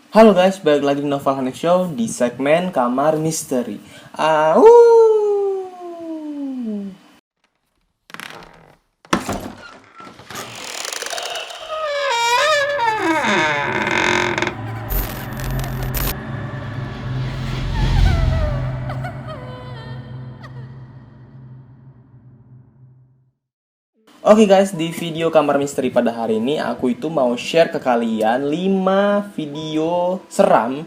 Halo guys, balik lagi di Novel Hanik Show di segmen Kamar Misteri. Au. Oke guys, di video Kamar Misteri pada hari ini aku itu mau share ke kalian 5 video seram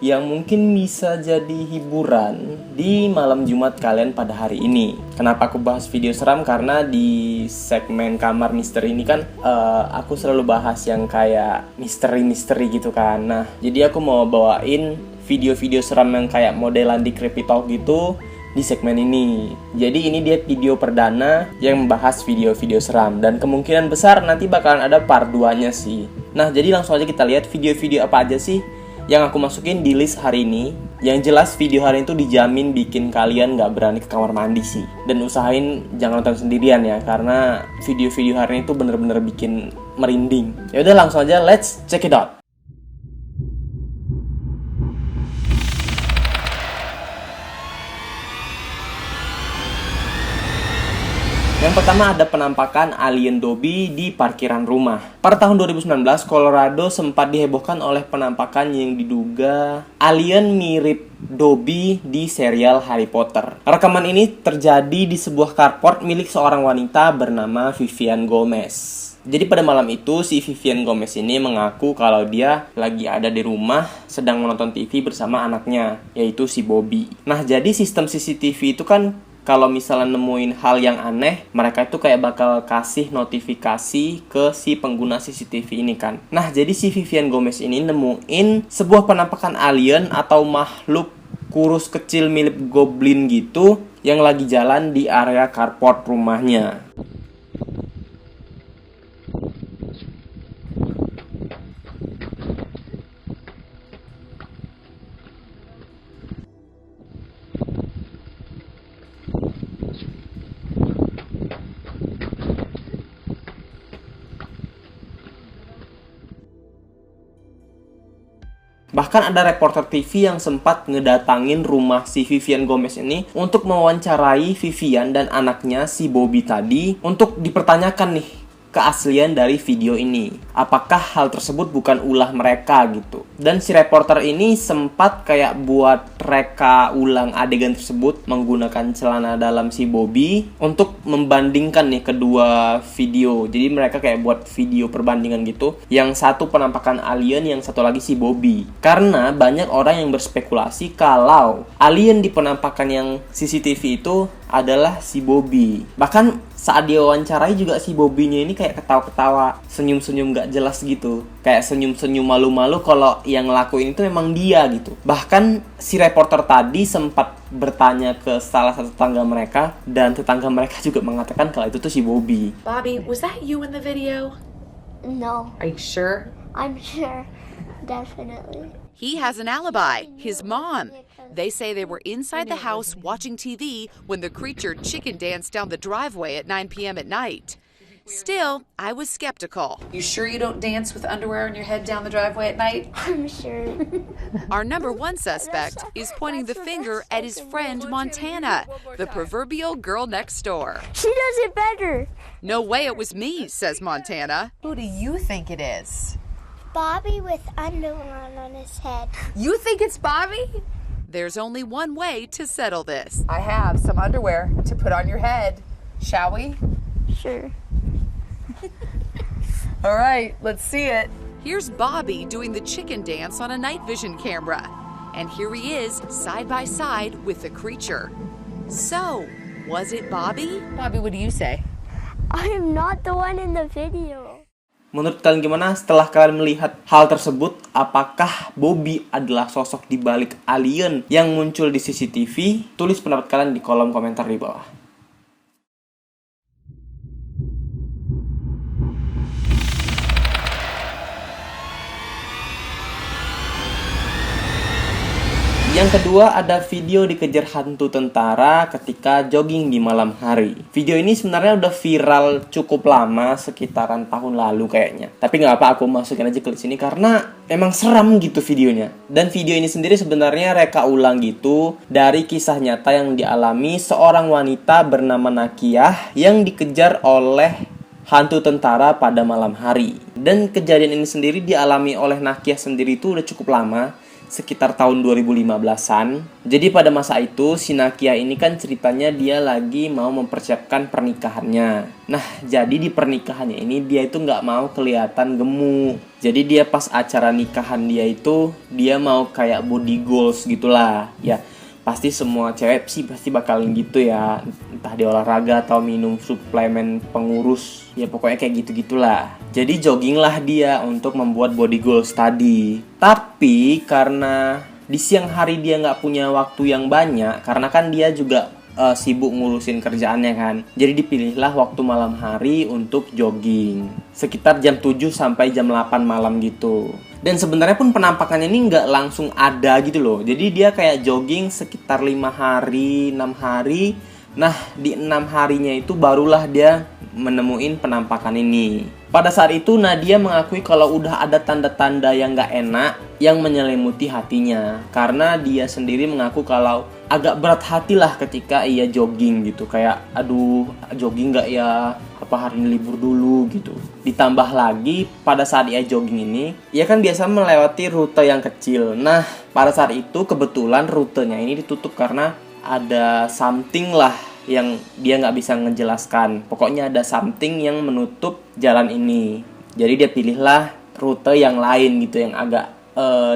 yang mungkin bisa jadi hiburan di malam Jumat kalian pada hari ini. Kenapa aku bahas video seram? Karena di segmen Kamar Misteri ini kan aku selalu bahas yang kayak misteri-misteri gitu kan. Nah, jadi aku mau bawain video-video seram yang kayak modelan di Creepy Talk gitu di segmen ini. Jadi ini dia video perdana yang membahas video-video seram dan kemungkinan besar nanti bakalan ada part 2-nya sih. Nah, jadi langsung aja kita lihat video-video apa aja sih yang aku masukin di list hari ini. Yang jelas video hari itu dijamin bikin kalian gak berani ke kamar mandi sih. Dan usahain jangan nonton sendirian ya, karena video-video hari ini tuh bener-bener bikin merinding. Ya udah langsung aja, let's check it out. Yang pertama ada penampakan alien Dobby di parkiran rumah. Pada tahun 2019, Colorado sempat dihebohkan oleh penampakan yang diduga alien mirip Dobby di serial Harry Potter. Rekaman ini terjadi di sebuah carport milik seorang wanita bernama Vivian Gomez. Jadi pada malam itu si Vivian Gomez ini mengaku kalau dia lagi ada di rumah sedang menonton TV bersama anaknya, yaitu si Bobby. Nah, jadi sistem CCTV itu kan kalau misalnya nemuin hal yang aneh, mereka itu kayak bakal kasih notifikasi ke si pengguna CCTV ini kan. Nah, jadi si Vivian Gomez ini nemuin sebuah penampakan alien atau makhluk kurus kecil mirip goblin gitu yang lagi jalan di area carport rumahnya. Bahkan ada reporter TV yang sempat ngedatangin rumah si Vivian Gomez ini untuk mewawancarai Vivian dan anaknya si Bobby tadi untuk dipertanyakan nih keaslian dari video ini. Apakah hal tersebut bukan ulah mereka gitu. Dan si reporter ini sempat kayak buat reka ulang adegan tersebut menggunakan celana dalam si Bobby untuk membandingkan nih kedua video. Jadi mereka kayak buat video perbandingan gitu. Yang satu penampakan alien, yang satu lagi si Bobby. Karena banyak orang yang berspekulasi kalau alien di penampakan yang CCTV itu adalah si Bobby. Bahkan saat dia wawancarai juga si Bobby-nya ini kayak ketawa-ketawa, senyum-senyum gak jelas gitu. Kayak senyum-senyum malu-malu kalau yang ngelakuin itu memang dia gitu. Bahkan si reporter tadi sempat bertanya ke salah satu tetangga mereka, dan tetangga mereka juga mengatakan kalau itu tuh si Bobby. Bobby, was that you in the video? No, Are you sure? I'm sure. Definitely. He has an alibi, his mom. They say they were inside the house watching TV when the creature chicken danced down the driveway at 9 p.m. at night. Still, I was skeptical. You sure you don't dance with underwear on your head down the driveway at night? I'm sure. Our number one suspect is pointing the finger at his friend Montana, the proverbial girl next door. She does it better. No way it was me, says Montana. Who do you think it is? Bobby with underwear on his head. You think it's Bobby? There's only one way to settle this. I have some underwear to put on your head. Shall we? Sure. All right, let's see it. Here's Bobby doing the chicken dance on a night vision camera. And here he is, side by side with the creature. So, was it Bobby? Bobby, what do you say? I am not the one in the video. Menurut kalian gimana setelah kalian melihat hal tersebut? Apakah Bobby adalah sosok di balik alien yang muncul di CCTV? Tulis pendapat kalian di kolom komentar di bawah. Yang kedua ada video dikejar hantu tentara ketika jogging di malam hari. Video ini sebenarnya udah viral cukup lama, sekitaran tahun lalu kayaknya. Tapi nggak apa, aku masukin aja ke sini karena emang seram gitu videonya. Dan video ini sendiri sebenarnya reka ulang gitu dari kisah nyata yang dialami seorang wanita bernama Nakiah yang dikejar oleh hantu tentara pada malam hari. Dan kejadian ini sendiri dialami oleh Nakiah sendiri itu udah cukup lama, sekitar tahun 2015-an. Jadi pada masa itu si Nakiah ini kan ceritanya dia lagi mau mempersiapkan pernikahannya. Nah, jadi di pernikahannya ini dia itu nggak mau kelihatan gemuk. Jadi dia pas acara nikahan dia itu dia mau kayak body goals gitulah. Ya, pasti semua cewek sih pasti bakalan gitu ya, entah di olahraga atau minum suplemen pengurus, ya pokoknya kayak gitu-gitulah. Jadi jogginglah dia untuk membuat body goals tadi. Tapi karena di siang hari dia nggak punya waktu yang banyak, karena kan dia juga sibuk ngurusin kerjaannya kan. Jadi dipilihlah waktu malam hari untuk jogging, sekitar jam 7 sampai jam 8 malam gitu. Dan sebenarnya pun penampakannya ini nggak langsung ada gitu loh. Jadi dia kayak jogging sekitar 5 hari, 6 hari. Nah, di 6 harinya itu barulah dia menemuin penampakan ini. Pada saat itu Nadia mengakui kalau udah ada tanda-tanda yang nggak enak yang menyelimuti hatinya. Karena dia sendiri mengaku kalau agak berat hati lah ketika ia jogging gitu. Kayak, aduh, jogging nggak ya? Apa hari ini libur dulu gitu. Ditambah lagi pada saat ia jogging ini, ia kan biasa melewati rute yang kecil. Nah, pada saat itu kebetulan rutenya ini ditutup karena ada something lah yang dia nggak bisa ngejelaskan. Pokoknya ada something yang menutup jalan ini. Jadi dia pilihlah rute yang lain gitu, yang agak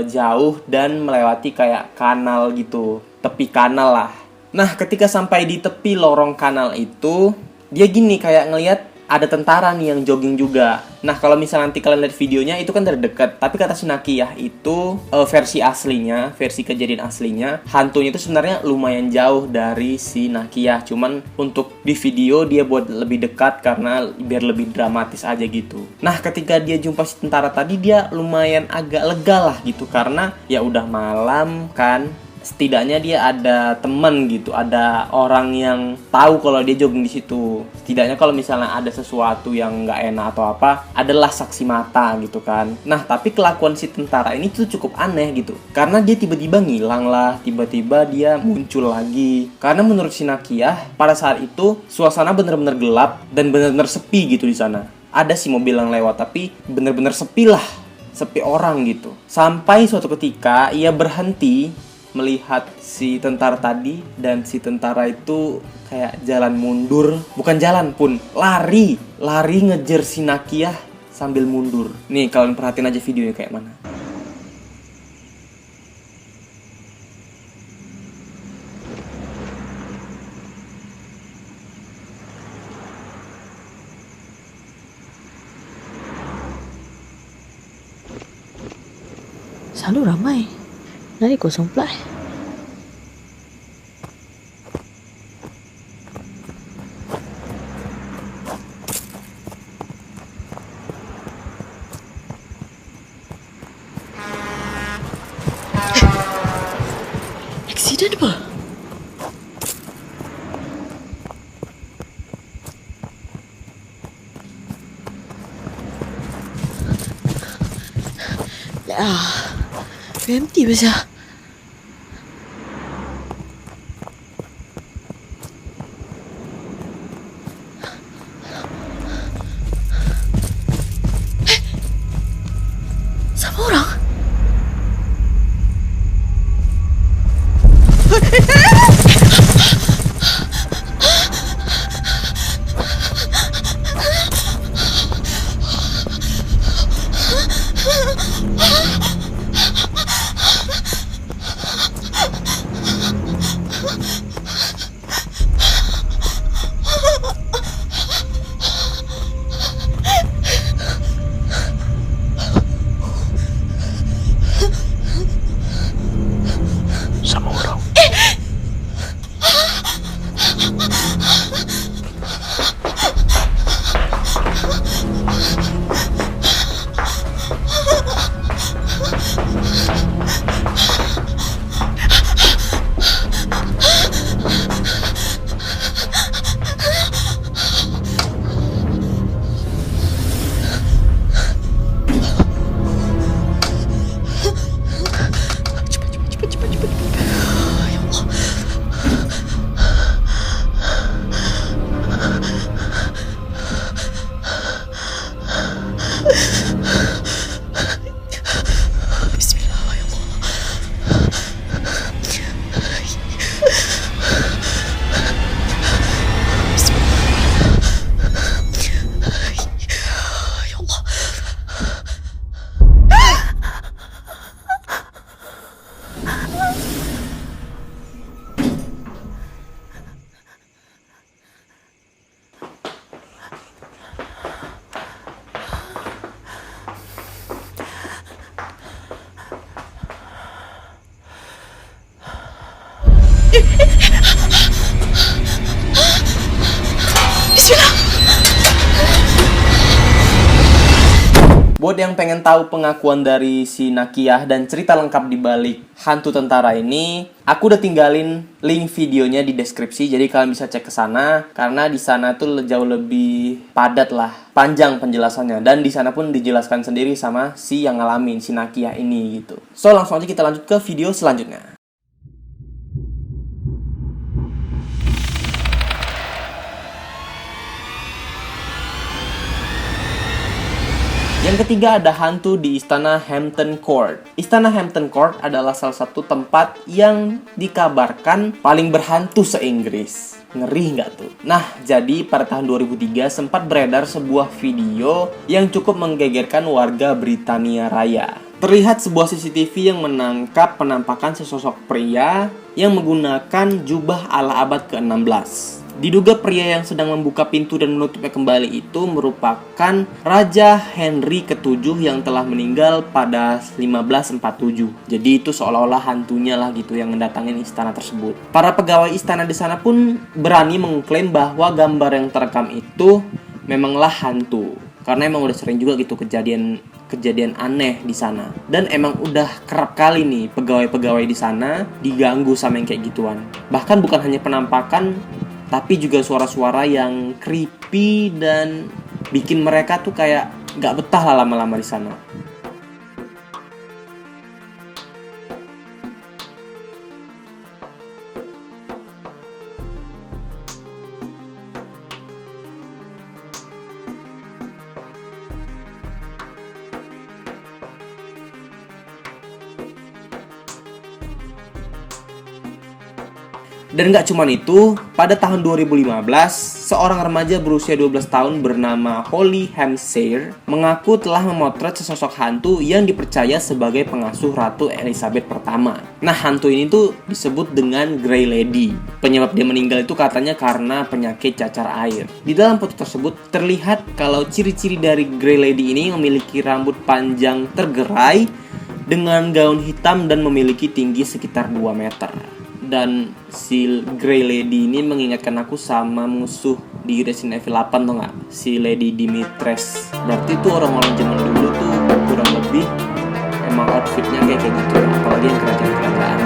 jauh dan melewati kayak kanal gitu, tepi kanal lah. Nah, ketika sampai di tepi lorong kanal itu, dia gini kayak ngelihat ada tentara nih yang jogging juga. Nah, kalau misalnya nanti kalian lihat videonya itu kan dari dekat. Tapi kata si Nakiah itu versi aslinya, versi kejadian aslinya, hantunya itu sebenarnya lumayan jauh dari si Nakiah. Cuman untuk di video dia buat lebih dekat karena biar lebih dramatis aja gitu. Nah, ketika dia jumpa si tentara tadi, dia lumayan agak lega lah gitu karena ya udah malam kan. Setidaknya dia ada teman gitu, ada orang yang tahu kalau dia jogging di situ. Setidaknya kalau misalnya ada sesuatu yang nggak enak atau apa, adalah saksi mata gitu kan. Nah, tapi kelakuan si tentara ini tuh cukup aneh gitu, karena dia tiba-tiba ngilang lah, tiba-tiba dia muncul lagi. Karena menurut si Nakiah, pada saat itu suasana bener-bener gelap dan bener-bener sepi gitu di sana. Ada sih mobil yang lewat, tapi bener-bener sepi lah, sepi orang gitu. Sampai suatu ketika ia berhenti melihat si tentara tadi, dan si tentara itu kayak jalan mundur, bukan jalan pun, lari ngejar si Nakiah sambil mundur. Nih kalian perhatiin aja videonya kayak mana. Selalu ramai. Nari kosong pula. Accident apa? Empty besar. Sama orang? Buat yang pengen tahu pengakuan dari si Nakiah dan cerita lengkap di balik hantu tentara ini, aku udah tinggalin link videonya di deskripsi, jadi kalian bisa cek ke sana karena di sana tuh jauh lebih padat lah, panjang penjelasannya, dan di sana pun dijelaskan sendiri sama si yang ngalamin si Nakiah ini gitu. So langsung aja kita lanjut ke video selanjutnya. Yang ketiga ada hantu di Istana Hampton Court. Istana Hampton Court adalah salah satu tempat yang dikabarkan paling berhantu se-Inggris. Ngeri nggak tuh? Nah, jadi pada tahun 2003 sempat beredar sebuah video yang cukup menggegerkan warga Britania Raya. Terlihat sebuah CCTV yang menangkap penampakan sesosok pria yang menggunakan jubah ala abad ke-16. Diduga pria yang sedang membuka pintu dan menutupnya kembali itu merupakan Raja Henry ke-7 yang telah meninggal pada 1547. Jadi itu seolah-olah hantunya lah gitu yang mendatangin istana tersebut. Para pegawai istana di sana pun berani mengklaim bahwa gambar yang terekam itu memanglah hantu. Karena emang udah sering juga gitu kejadian aneh di sana. Dan emang udah kerap kali nih pegawai-pegawai di sana diganggu sama yang kayak gituan. Bahkan bukan hanya penampakan, tapi juga suara-suara yang creepy dan bikin mereka tuh kayak gak betah lah lama-lama di sana. Dan gak cuman itu, pada tahun 2015, seorang remaja berusia 12 tahun bernama Holly Hampshire mengaku telah memotret sesosok hantu yang dipercaya sebagai pengasuh Ratu Elizabeth pertama. Nah, hantu ini tuh disebut dengan Grey Lady. Penyebab dia meninggal itu katanya karena penyakit cacar air. Di dalam foto tersebut terlihat kalau ciri-ciri dari Grey Lady ini memiliki rambut panjang tergerai dengan gaun hitam dan memiliki tinggi sekitar 2 meter. Dan si Grey Lady ini mengingatkan aku sama musuh di Resident Evil 8 tuh gak? Si Lady Dimitrescu. Berarti tuh orang-orang zaman dulu tuh kurang lebih emang outfitnya kayak gitu ya. Apalagi yang kerajaan-kerajaan.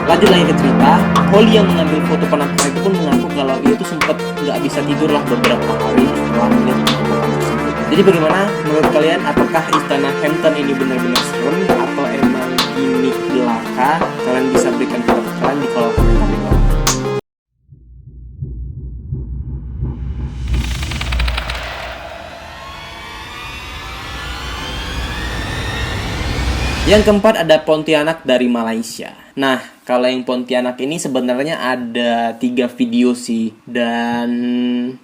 Lanjut lagi ke cerita. Holly yang mengambil foto penampakan itu pun mengaku kalau dia tuh sempat gak bisa tidur lah beberapa hari setelah melihat penampakan tersebut. Jadi bagaimana menurut kalian? Apakah Istana Hampton ini benar-benar serem atau emang gimmick belaka? Kalian bisa berikan pendapat kalian di kolom komentar di bawah. Yang keempat ada Pontianak dari Malaysia. Nah, kalau yang Pontianak ini sebenarnya ada 3 video sih. Dan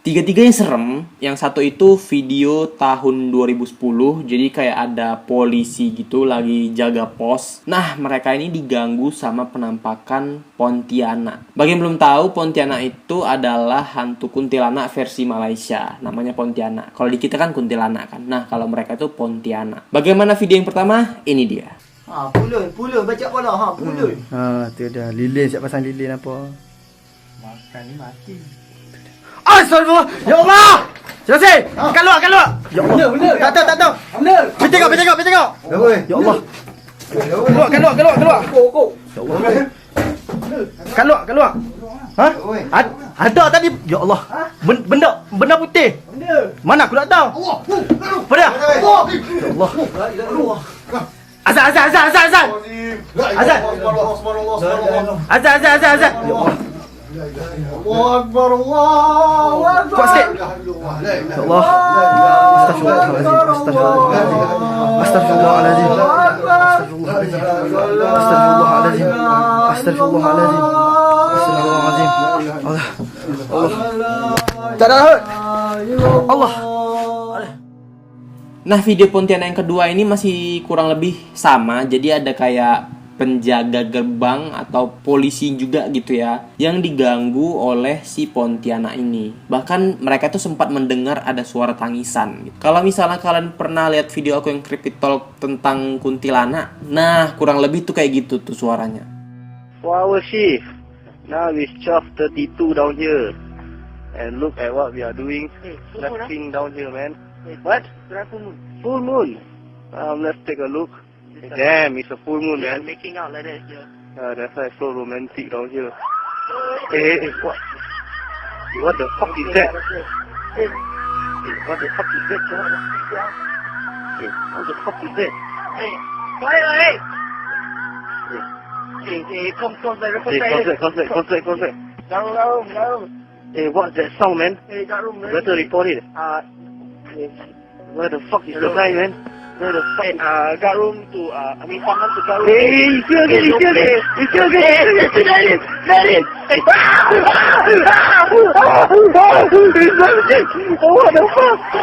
tiga-tiganya serem. Yang satu itu video tahun 2010. Jadi kayak ada polisi gitu lagi jaga pos. Nah, mereka ini diganggu sama penampakan Pontianak. Bagi yang belum tahu, Pontianak itu adalah hantu kuntilanak versi Malaysia. Namanya Pontianak. Kalau di kita kan kuntilanak kan. Nah, kalau mereka itu Pontianak. Bagaimana video yang pertama? Ini dia. Pulun baca bola pulun. Tu dah lilin siap pasang lilin apa. Makan ni mati. Astagfirullah. Ya Allah. Selesai. Keluar. Ya Allah. Benar. Tak tahu. Benar. Pergi tengok. Ya Allah. Keluar. Kok. Ya Allah. Keluar. Ha? Ada tadi. Ya Allah. Benda putih. Mana aku tak tahu. Pada. Ya Allah. Azan. Azan. Ya Allah. Kuat sikit. Ya Allah. Astagfirullahaladzim. Allah. Tak ada. Allah. Nah, video Pontianak yang kedua ini masih kurang lebih sama. Jadi ada kayak penjaga gerbang atau polisi juga gitu ya, yang diganggu oleh si Pontianak ini. Bahkan mereka tuh sempat mendengar ada suara tangisan gitu. Kalau misalnya kalian pernah lihat video aku yang Creepy Talk tentang kuntilanak, nah kurang lebih tuh kayak gitu tuh suaranya. For our shift, now it's 12:32 down here. And look at what we are doing. Nothing down here, man. What? Full moon. Let's take a look. Damn, it's a full moon, man. Making out like that here. That's why it's so romantic down here. Hey, what? What the fuck is that? Hey, what the fuck is that, John? Hey, what the fuck is that? Hey, hey! Hey, come close, Garum. Hey, what's that sound, man? Hey, Garum, man. Better report it. Where the fuck is the guy, man? Where the fuck? Garum to, Farhan to Garum. Hey, you still get it.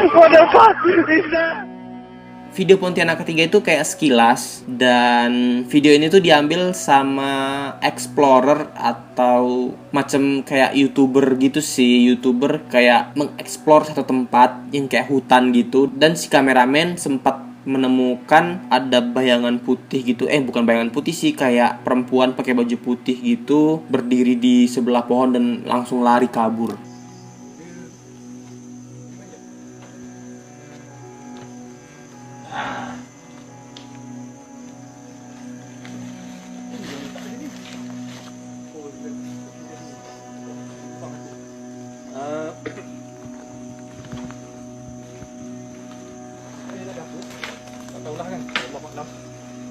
What the fuck is that? Video Pontianak ketiga itu kayak sekilas, dan video ini tuh diambil sama explorer atau macam kayak YouTuber gitu sih. YouTuber kayak mengeksplor satu tempat yang kayak hutan gitu, dan si kameramen sempat menemukan ada bayangan putih gitu. Bukan bayangan putih sih, kayak perempuan pakai baju putih gitu berdiri di sebelah pohon dan langsung lari kabur.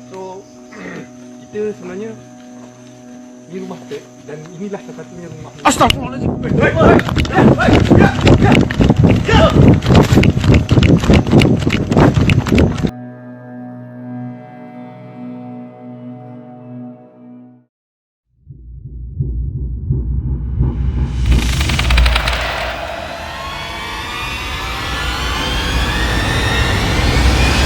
So kita sebenarnya di rumah tu, dan inilah satu-satunya rumah. Astagfirullahaladzim.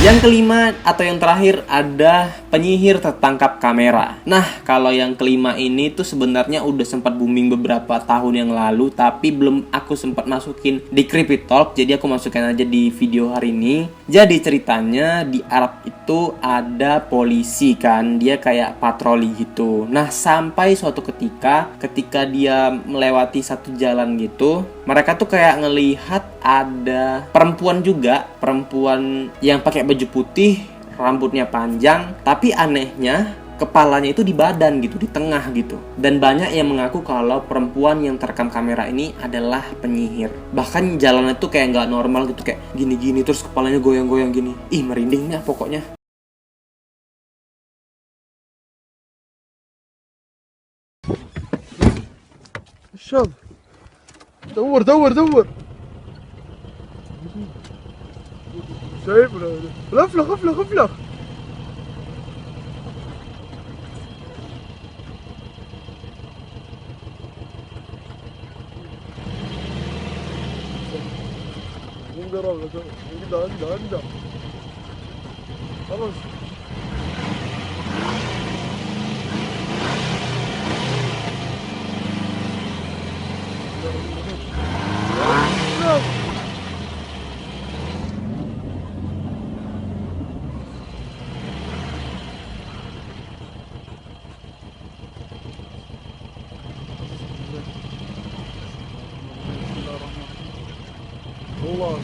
Yang kelima atau yang terakhir ada penyihir tertangkap kamera. Nah, kalau yang kelima ini tuh sebenarnya udah sempat booming beberapa tahun yang lalu, tapi belum aku sempat masukin di Creepy Talk, jadi aku masukin aja di video hari ini. Jadi ceritanya di Arab itu ada polisi kan, dia kayak patroli gitu. Nah, sampai suatu ketika dia melewati satu jalan gitu, mereka tuh kayak ngelihat ada perempuan juga, perempuan yang pakai baju putih, rambutnya panjang, tapi anehnya kepalanya itu di badan gitu, di tengah gitu. Dan banyak yang mengaku kalau perempuan yang terekam kamera ini adalah penyihir. Bahkan jalannya tuh kayak nggak normal gitu, kayak gini-gini, terus kepalanya goyang-goyang gini. Ih, merindingnya pokoknya. Syab, دور شايف افلخ عنده خلاص والله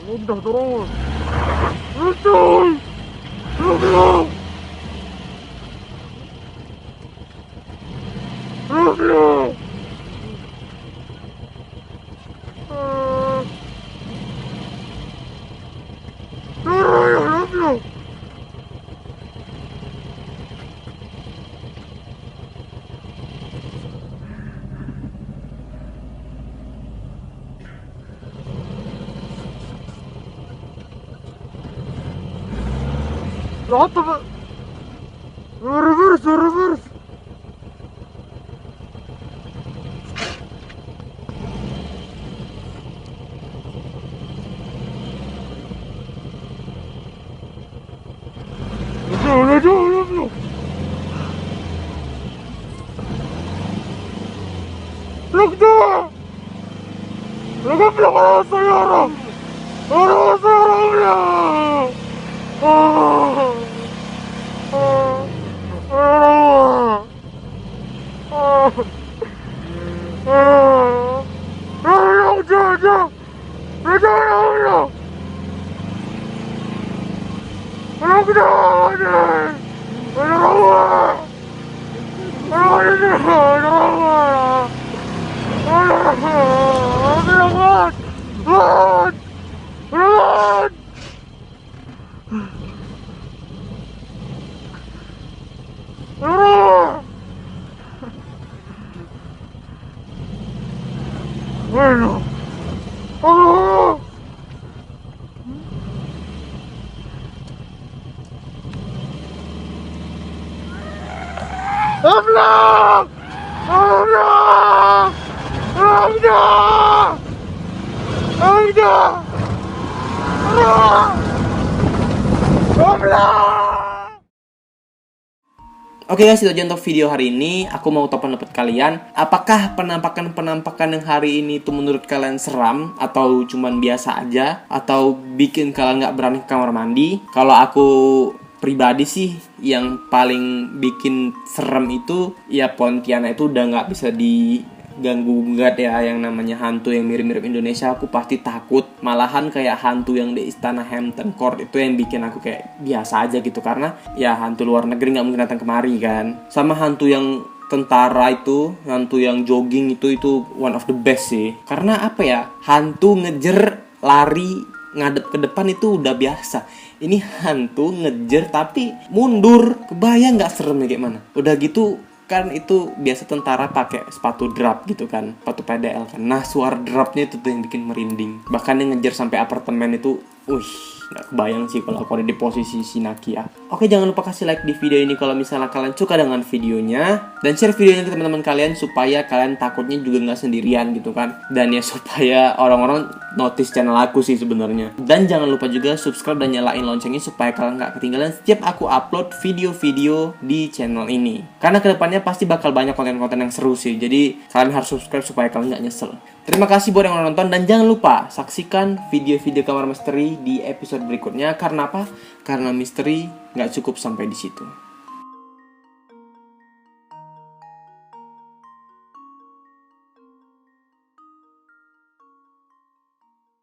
وده ضروري العطب ريفرس رجعوا ركضوا على السيارة رجعوا Oke guys, itu aja untuk video hari ini. Aku mau tahu pendapat kalian. Apakah penampakan yang hari ini itu menurut kalian seram, atau cuman biasa aja, atau bikin kalian nggak berani ke kamar mandi? Kalau aku pribadi sih, yang paling bikin serem itu ya Pontianak itu udah nggak bisa diganggu-gugat ya. Yang namanya hantu yang mirip-mirip Indonesia, aku pasti takut. Malahan kayak hantu yang di Istana Hampton Court itu yang bikin aku kayak biasa aja gitu, karena ya hantu luar negeri nggak mungkin datang kemari kan. Sama hantu yang tentara itu, hantu yang jogging itu one of the best sih. Karena apa ya, hantu ngejer lari ngadep ke depan itu udah biasa. Ini hantu ngejer tapi mundur, kebayang nggak seremnya kayak mana? Udah gitu kan itu biasa tentara pakai sepatu drap gitu kan, sepatu PDL kan. Nah suara drapnya itu tuh yang bikin merinding. Bahkan yang ngejar sampai apartemen itu, nggak kebayang sih kalau aku ada di posisi si Nakia. Oke, jangan lupa kasih like di video ini kalau misalnya kalian suka dengan videonya, dan share videonya ke teman-teman kalian supaya kalian takutnya juga nggak sendirian gitu kan. Dan ya supaya orang-orang notice channel aku sih sebenarnya. Dan jangan lupa juga subscribe dan nyalain loncengnya supaya kalian nggak ketinggalan setiap aku upload video-video di channel ini. Karena kedepannya pasti bakal banyak konten-konten yang seru sih. Jadi kalian harus subscribe supaya kalian nggak nyesel. Terima kasih buat yang udah nonton, dan jangan lupa saksikan video-video kamar misteri di episode berikutnya. Karena apa? Karena misteri nggak cukup sampai di situ.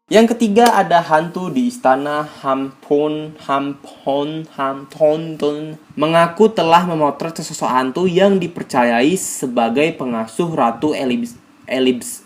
Yang ketiga ada hantu di Istana Hampton mengaku telah memotret sesosok hantu yang dipercayai sebagai pengasuh Ratu Elizabeth